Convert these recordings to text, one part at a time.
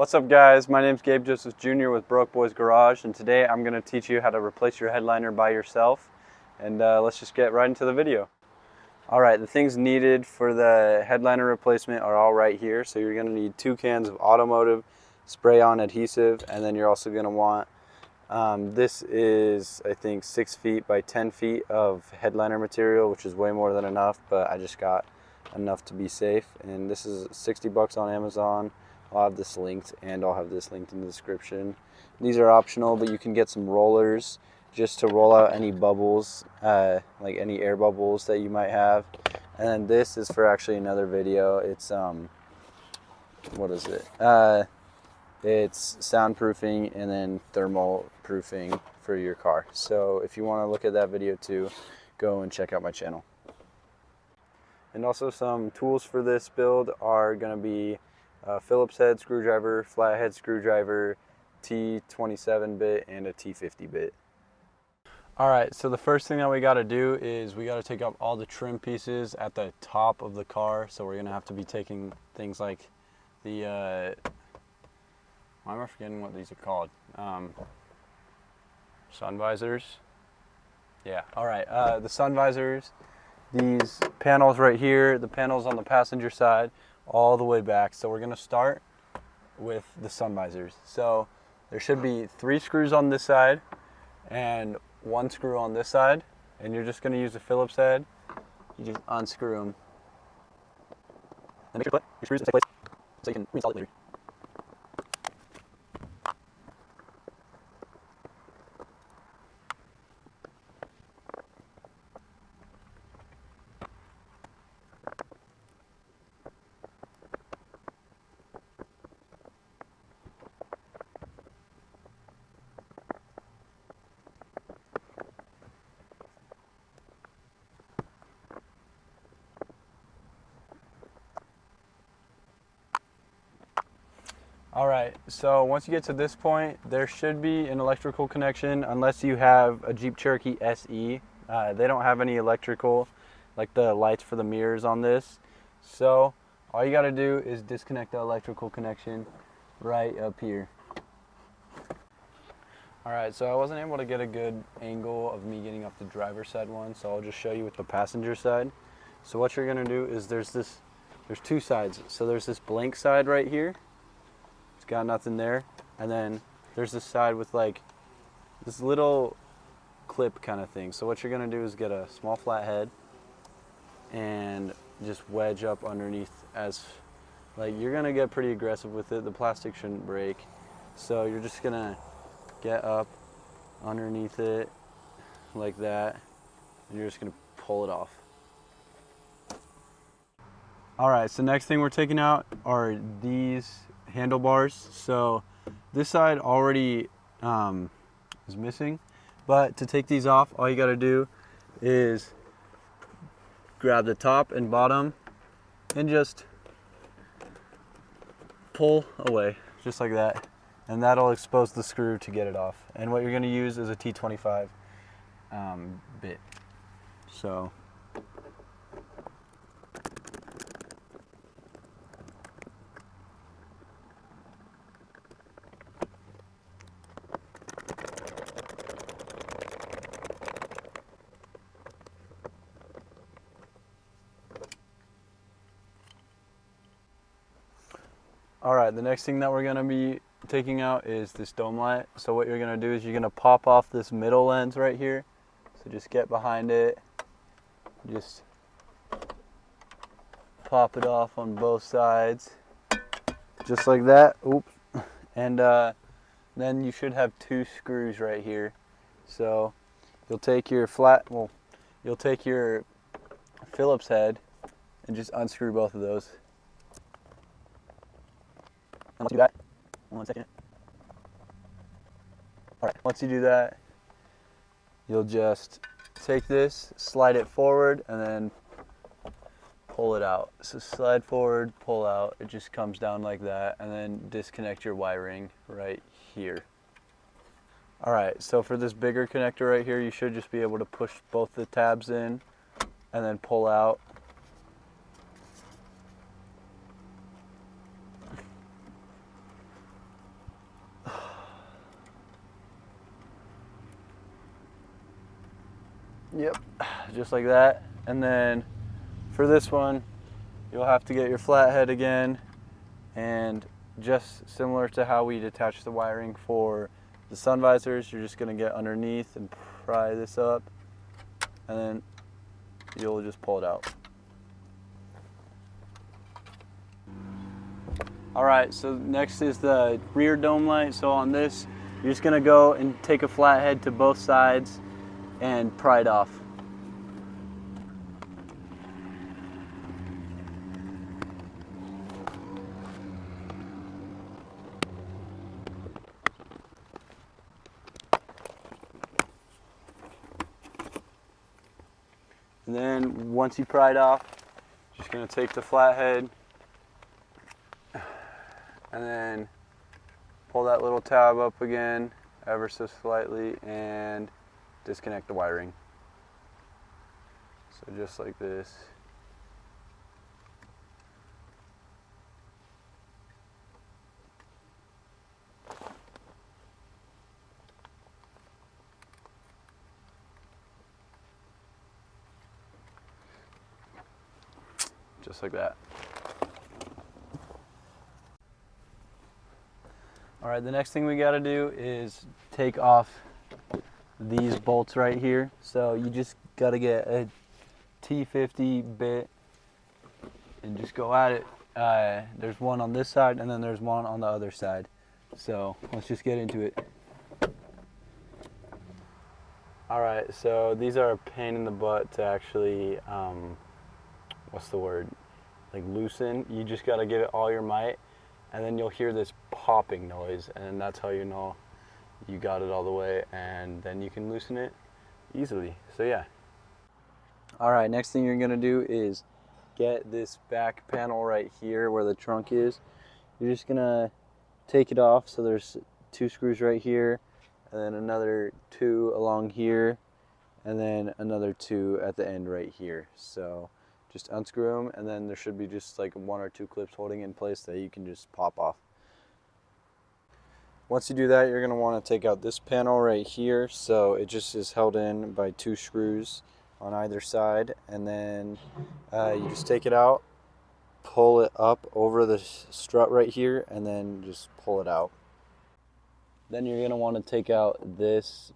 What's up guys, my name's Gabe Joseph Jr. with Broke Boys Garage, and today I'm going to teach you how to replace your headliner by yourself, and let's just get right into the video. Alright, the things needed for the headliner replacement are all right here. So you're going to need 2 cans of automotive spray-on adhesive, and then you're also going to want, this is I think 6 feet by 10 feet of headliner material, which is way more than enough, but I just got enough to be safe, and this is $60 on Amazon. I'll have this linked, and I'll have this linked in the description. These are optional, but you can get some rollers just to roll out any bubbles, like any air bubbles that you might have. And then this is for actually another video. It's what is it? It's soundproofing and then thermal proofing for your car. So if you want to look at that video too, go and check out my channel. And also some tools for this build are going to be Phillips head screwdriver, flathead screwdriver, T27 bit, and a T50 bit. Alright, so the first thing that we got to do is we got to take out all the trim pieces at the top of the car. So we're going to have to be taking things like the, why am I forgetting what these are called? Sun visors. Yeah, alright, the sun visors, these panels right here, the panels on the passenger side, all the way back. So we're going to start with the sun visors. So there should be 3 screws on this side and 1 screw on this side, and you're just going to use a Phillips head. You just unscrew them and make sure to put your screws in place so you can reinstall it later. Alright, so once you get to this point, there should be an electrical connection, unless you have a Jeep Cherokee SE. They don't have any electrical, like the lights for the mirrors on this. So all you got to do is disconnect the electrical connection right up here. Alright, so I wasn't able to get a good angle of me getting up the driver's side one, so I'll just show you with the passenger side. So what you're going to do is there's 2 sides. So there's this blank side right here. It's got nothing there, and then there's this side with like this little clip kind of thing. So what you're gonna do is get a small flathead and just wedge up underneath, as like you're gonna get pretty aggressive with it. The plastic shouldn't break, so you're just gonna get up underneath it like that, and you're just gonna pull it off. Alright, so next thing we're taking out are these handlebars. So this side already is missing, but to take these off, all you got to do is grab the top and bottom and just pull away just like that, and that'll expose the screw to get it off. And what you're going to use is a T25 bit. So alright, the next thing that we're going to be taking out is this dome light. So what you're going to do is you're going to pop off this middle lens right here. So just get behind it, just pop it off on both sides, just like that. Oops. And then you should have 2 screws right here. So you'll take your you'll take your Phillips head and just unscrew both of those. And once you do that, 1 second. Alright, once you do that, you'll just take this, slide it forward, and then pull it out. So slide forward, pull out, it just comes down like that, and then disconnect your wiring right here. Alright, so for this bigger connector right here, you should just be able to push both the tabs in and then pull out. Yep, just like that. And then for this one, you'll have to get your flathead again, and just similar to how we detach the wiring for the sun visors, you're just gonna get underneath and pry this up, and then you'll just pull it out. All right, so next is the rear dome light. So on this, you're just gonna go and take a flathead to both sides and pry it off. And then once you pry it off, just gonna take the flathead and then pull that little tab up again ever so slightly and disconnect the wiring. So just like this. Just like that. All right, the next thing we got to do is take off these bolts right here. So you just got to get a T50 bit and just go at it. There's one on this side and then there's one on the other side. So let's just get into it. All right, so these are a pain in the butt to actually, what's the word? Like loosen. You just got to give it all your might, and then you'll hear this popping noise, and that's how you know you got it all the way, and then you can loosen it easily. So yeah. All right, next thing you're gonna do is get this back panel right here where the trunk is. You're just gonna take it off. So there's 2 screws right here, and then another 2 along here, and then another 2 at the end right here. So just unscrew them, and then there should be just like 1 or 2 clips holding in place that you can just pop off. Once you do that, you're going to want to take out this panel right here. So it just is held in by 2 screws on either side, and then you just take it out, pull it up over the strut right here, and then just pull it out. Then you're going to want to take out this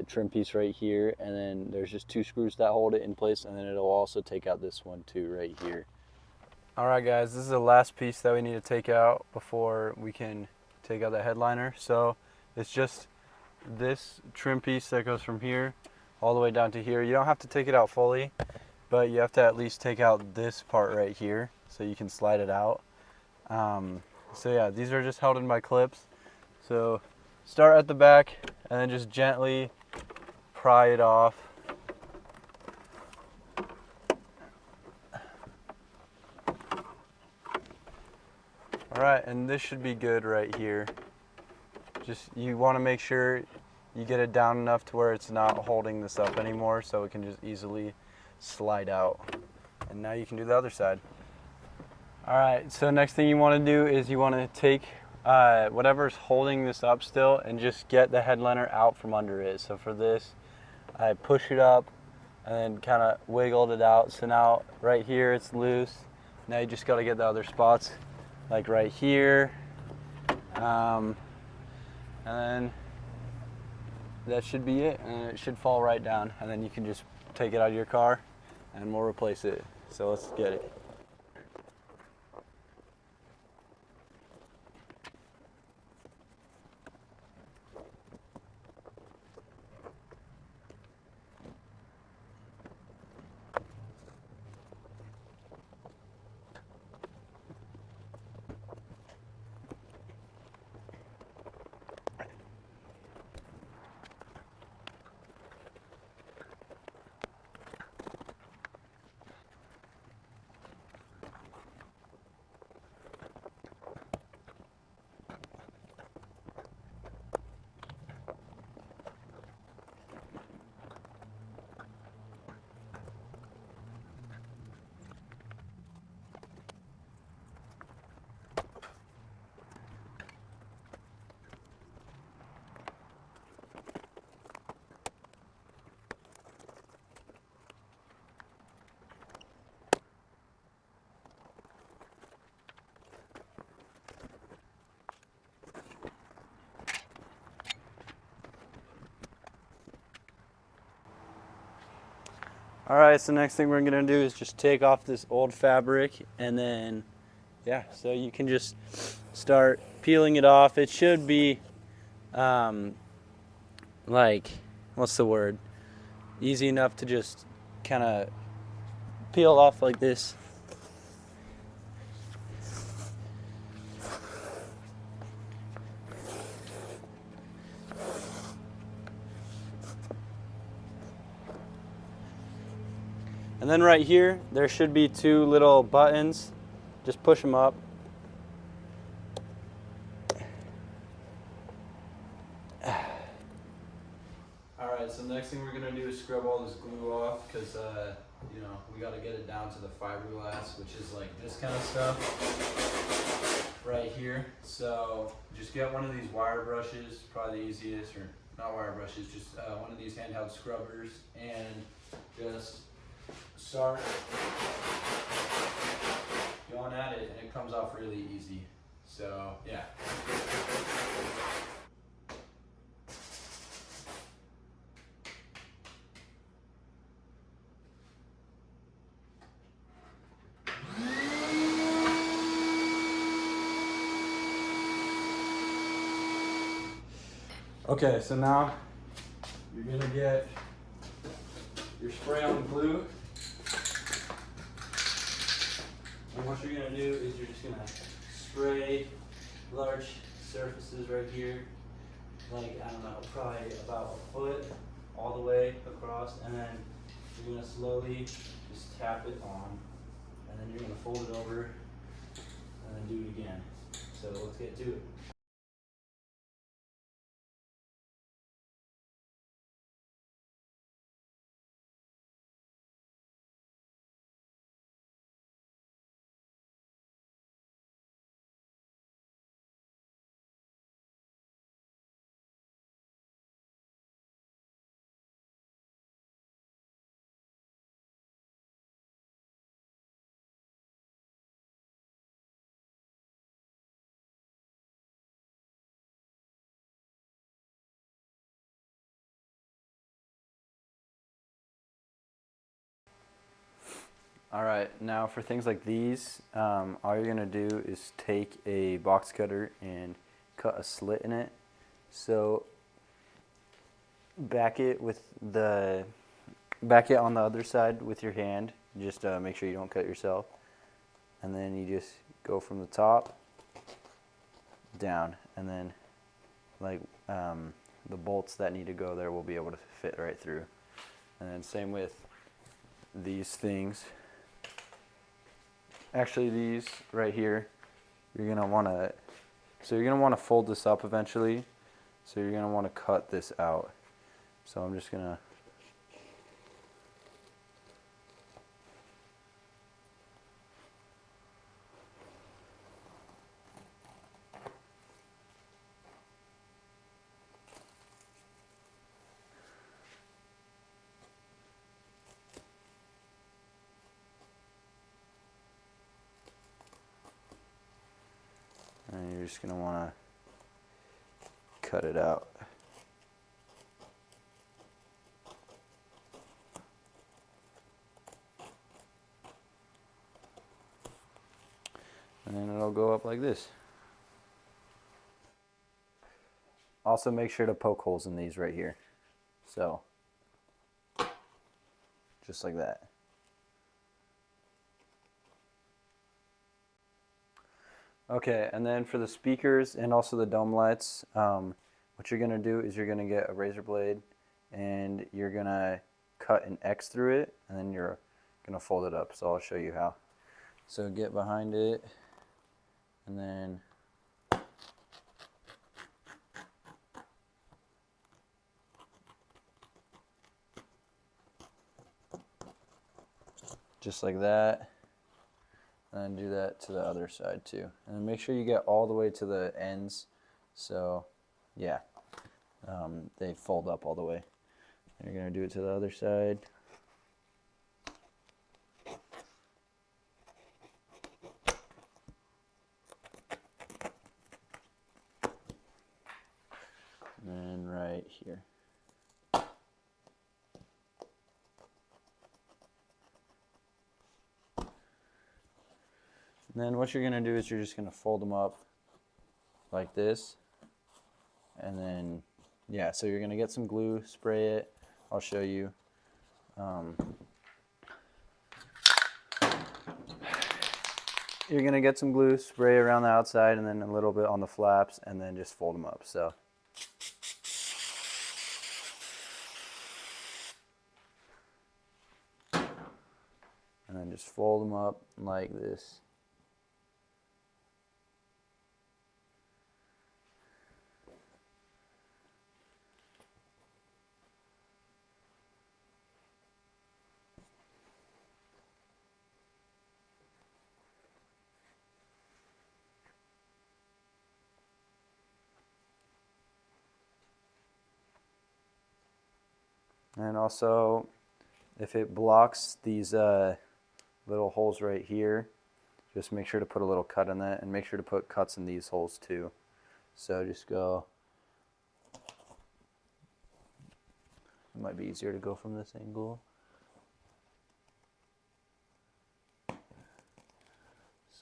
trim piece right here, and then there's just 2 screws that hold it in place, and then it'll also take out this one too right here. All right guys, this is the last piece that we need to take out before we can take out the headliner. So it's just this trim piece that goes from here all the way down to here. You don't have to take it out fully, but you have to at least take out this part right here so you can slide it out. So yeah, these are just held in by clips. So start at the back and then just gently pry it off. All right, and this should be good right here. Just, you want to make sure you get it down enough to where it's not holding this up anymore, so it can just easily slide out. And now you can do the other side. All right, so next thing you want to do is you want to take whatever's holding this up still and just get the headliner out from under it. So for this, I push it up and then kind of wiggled it out. So now right here it's loose. Now you just got to get the other spots, like right here, and then that should be it, and it should fall right down, and then you can just take it out of your car and we'll replace it. So let's get it. All right, so next thing we're gonna do is just take off this old fabric, and then, yeah, so you can just start peeling it off. It should be, like, what's the word? Easy enough to just kind of peel off like this. And then right here, there should be two little buttons. Just push them up. Alright, so next thing we're going to do is scrub all this glue off because, you know, we got to get it down to the fiberglass, which is like this kind of stuff right here. So just get one of these wire brushes, probably the easiest, or not wire brushes, just one of these handheld scrubbers, and just start going at it, and it comes off really easy. So yeah. Okay, so now you're gonna get your spray on glue. And what you're gonna do is you're just gonna spray large surfaces right here, like, I don't know, probably about a foot all the way across, and then you're gonna slowly just tap it on, and then you're gonna fold it over, and then do it again. So let's get to it. All right, now for things like these, all you're gonna do is take a box cutter and cut a slit in it. So back it on the other side with your hand. Just make sure you don't cut yourself. And then you just go from the top down, and then like the bolts that need to go there will be able to fit right through. And then same with these things. Actually, these right here, you're gonna wanna fold this up eventually. So you're gonna wanna cut this out. So I'm just gonna and you're just gonna wanna cut it out. And then it'll go up like this. Also make sure to poke holes in these right here. So, just like that. Okay, and then for the speakers and also the dome lights, what you're gonna do is you're gonna get a razor blade and you're gonna cut an X through it, and then you're gonna fold it up. So I'll show you how. So get behind it, and then just like that, and then do that to the other side too. And then make sure you get all the way to the ends, so yeah, they fold up all the way. And you're gonna do it to the other side. And then right here. And then what you're going to do is you're just going to fold them up like this. And then, yeah, so you're going to get some glue, spray it. I'll show you. You're going to get some glue, spray around the outside, and then a little bit on the flaps, and then just fold them up. So. And then just fold them up like this. And also, if it blocks these little holes right here, just make sure to put a little cut in that, and make sure to put cuts in these holes too. So just go, it might be easier to go from this angle.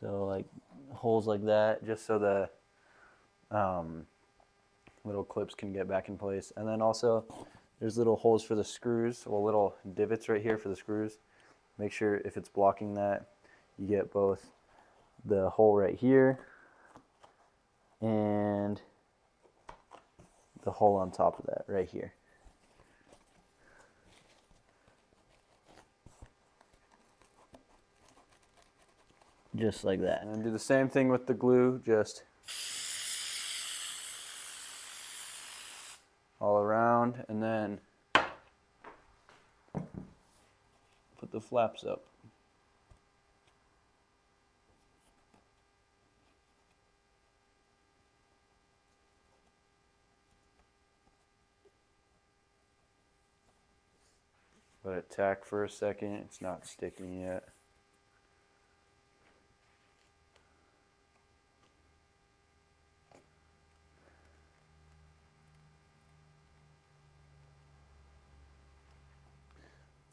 So like holes like that, just so the little clips can get back in place. And then also there's little holes for the screws, well, little divots right here for the screws. Make sure if it's blocking that, you get both the hole right here and the hole on top of that right here. Just like that. And then do the same thing with the glue, just all around, and then put the flaps up. Let it tack for a second. It's not sticking yet.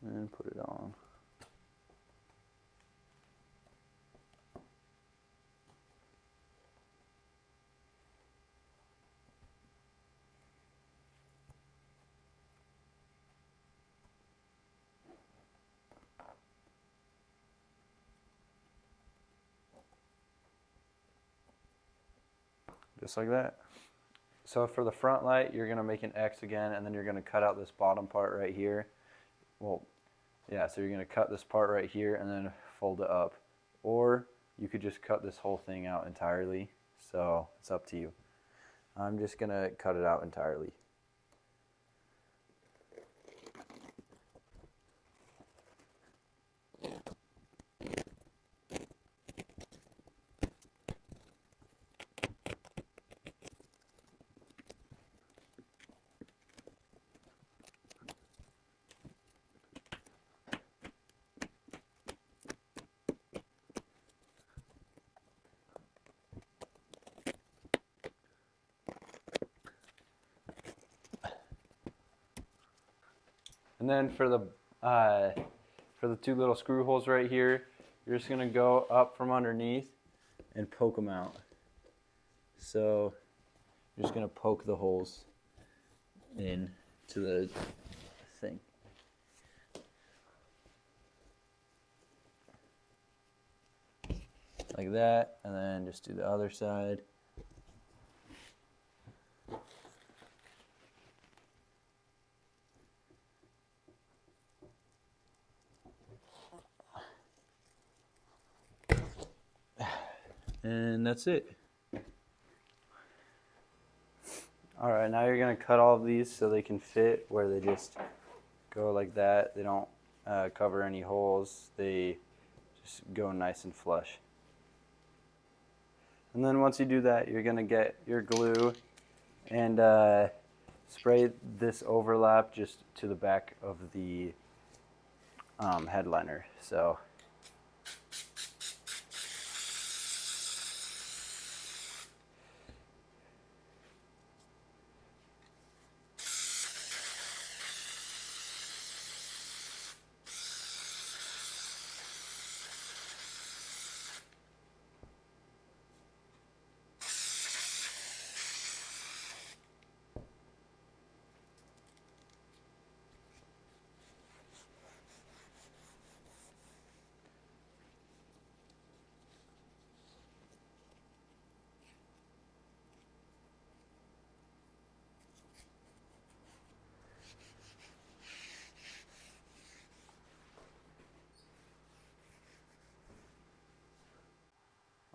And put it on. Just like that. So for the front light, you're going to make an X again, and then you're going to cut out this bottom part right here. Well, yeah, so you're going to cut this part right here and then fold it up. Or you could just cut this whole thing out entirely. So it's up to you. I'm just going to cut it out entirely. And then for the two little screw holes right here, you're just going to go up from underneath and poke them out. So you're just going to poke the holes in to the thing. Like that, and then just do the other side. And that's it. Alright, now you're going to cut all of these so they can fit where they just go like that. They don't cover any holes. They just go nice and flush. And then once you do that, you're going to get your glue and spray this overlap just to the back of the headliner. So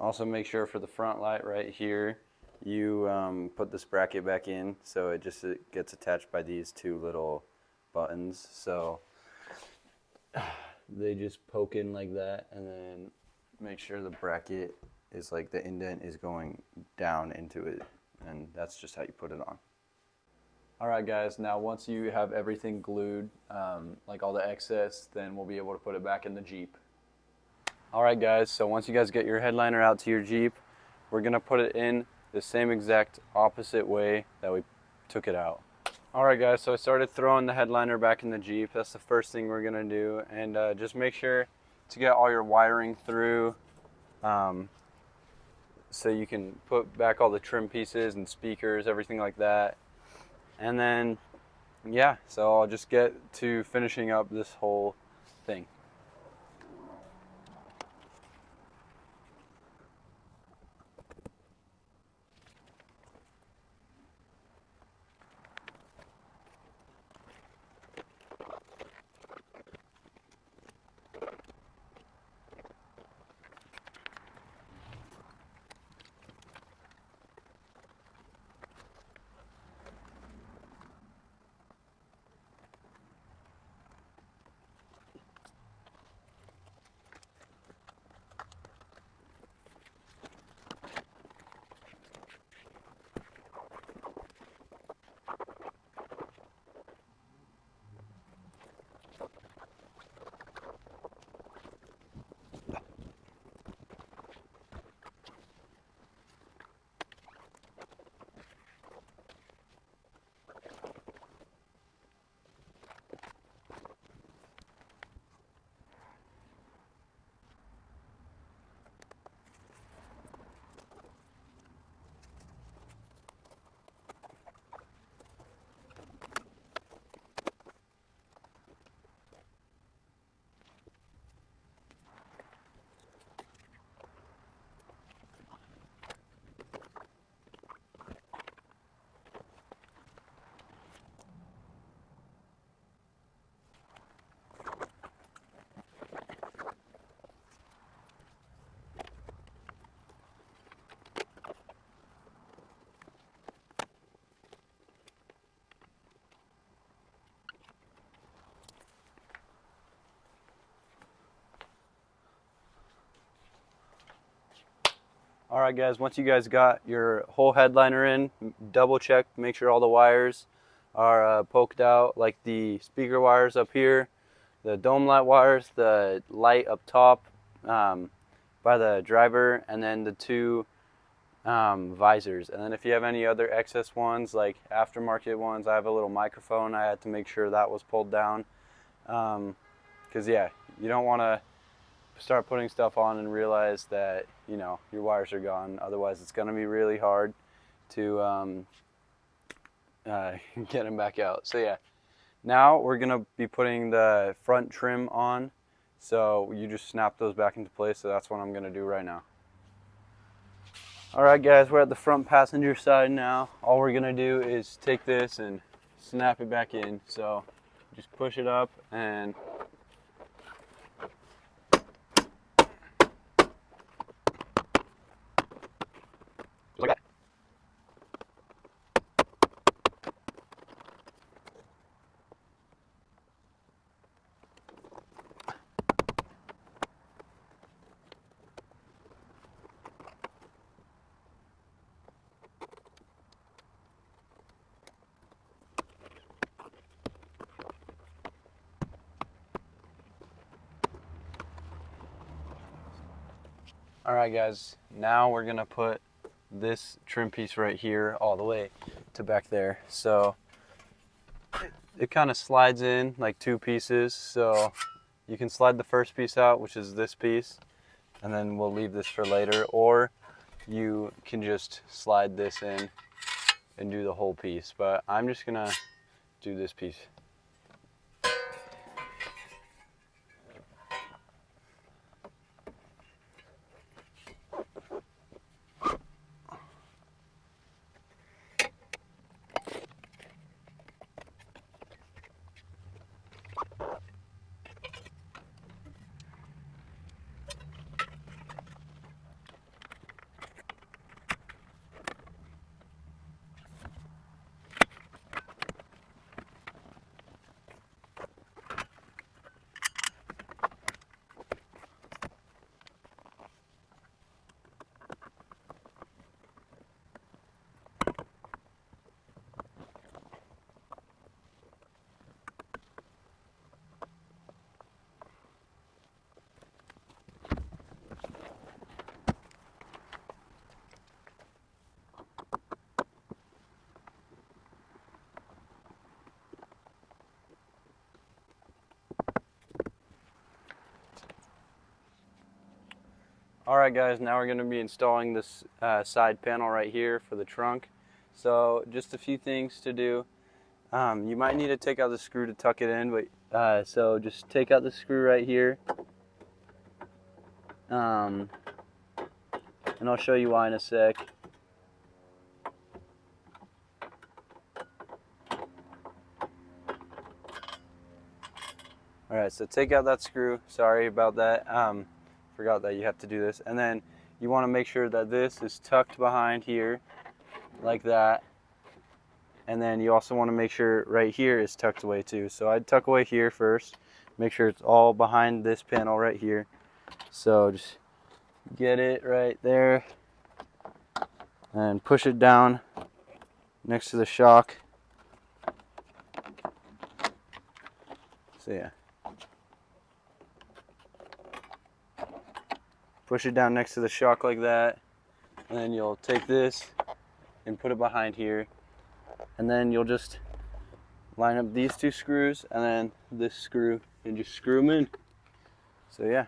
Also make sure for the front light right here, you put this bracket back in so it gets attached by these two little buttons. So they just poke in like that, and then make sure the bracket is like the indent is going down into it, and that's just how you put it on. Alright guys, now once you have everything glued, like all the excess, then we'll be able to put it back in the Jeep. Alright guys, so once you guys get your headliner out to your Jeep, we're going to put it in the same exact opposite way that we took it out. Alright guys, so I started throwing the headliner back in the Jeep. That's the first thing we're going to do, and just make sure to get all your wiring through so you can put back all the trim pieces and speakers, everything like that. And then, yeah, so I'll just get to finishing up this whole thing. Alright guys, once you guys got your whole headliner in, double check, make sure all the wires are poked out, like the speaker wires up here, the dome light wires, the light up top by the driver, and then the two visors. And then if you have any other excess ones, like aftermarket ones, I have a little microphone, I had to make sure that was pulled down. Because yeah, you don't want to start putting stuff on and realize that, you know, your wires are gone. Otherwise it's going to be really hard to get them back out. So yeah, now we're going to be putting the front trim on, so you just snap those back into place. So that's what I'm going to do right now. Alright guys, we're at the front passenger side now. All we're going to do is take this and snap it back in. So just push it up and like that. Alright guys, now we're going to put this trim piece right here all the way to back there. So it kind of slides in like two pieces, so you can slide the first piece out, which is this piece, and then we'll leave this for later, or you can just slide this in and do the whole piece, but I'm just gonna do this piece. Alright guys, now we're going to be installing this side panel right here for the trunk. So just a few things to do. You might need to take out the screw to tuck it in, but so just take out the screw right here. And I'll show you why in a sec. Alright, so take out that screw. Sorry about that. Forgot that you have to do this. And then you want to make sure that this is tucked behind here, like that. And then you also want to make sure right here is tucked away too. So I'd tuck away here first. Make sure it's all behind this panel right here. So just get it right there. And push it down next to the shock. So yeah. Push it down next to the shock like that, and then you'll take this and put it behind here, and then you'll just line up these two screws and then this screw and just screw them in. So yeah.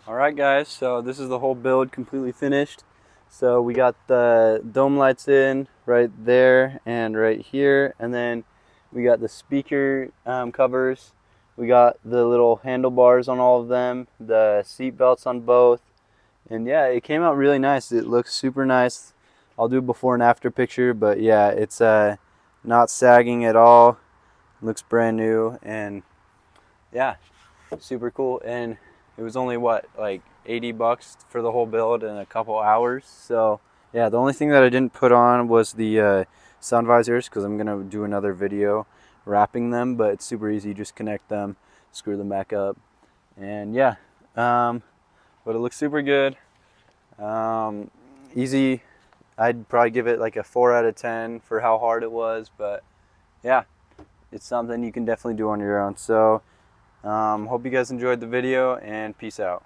Alright guys, so this is the whole build completely finished. So we got the dome lights in right there and right here, and then we got the speaker covers. We got the little handlebars on all of them, the seat belts on both, and yeah, it came out really nice. It looks super nice. I'll do a before and after picture, but yeah, it's not sagging at all. Looks brand new, and yeah, super cool. And it was only what, like 80 bucks for the whole build in a couple hours. So yeah, the only thing that I didn't put on was the sun visors, because I'm gonna do another video wrapping them, but it's super easy. Just connect them, screw them back up, and yeah, but it looks super good. Easy. I'd probably give it like a 4 out of 10 for how hard it was, but yeah, it's something you can definitely do on your own. So hope you guys enjoyed the video, and peace out.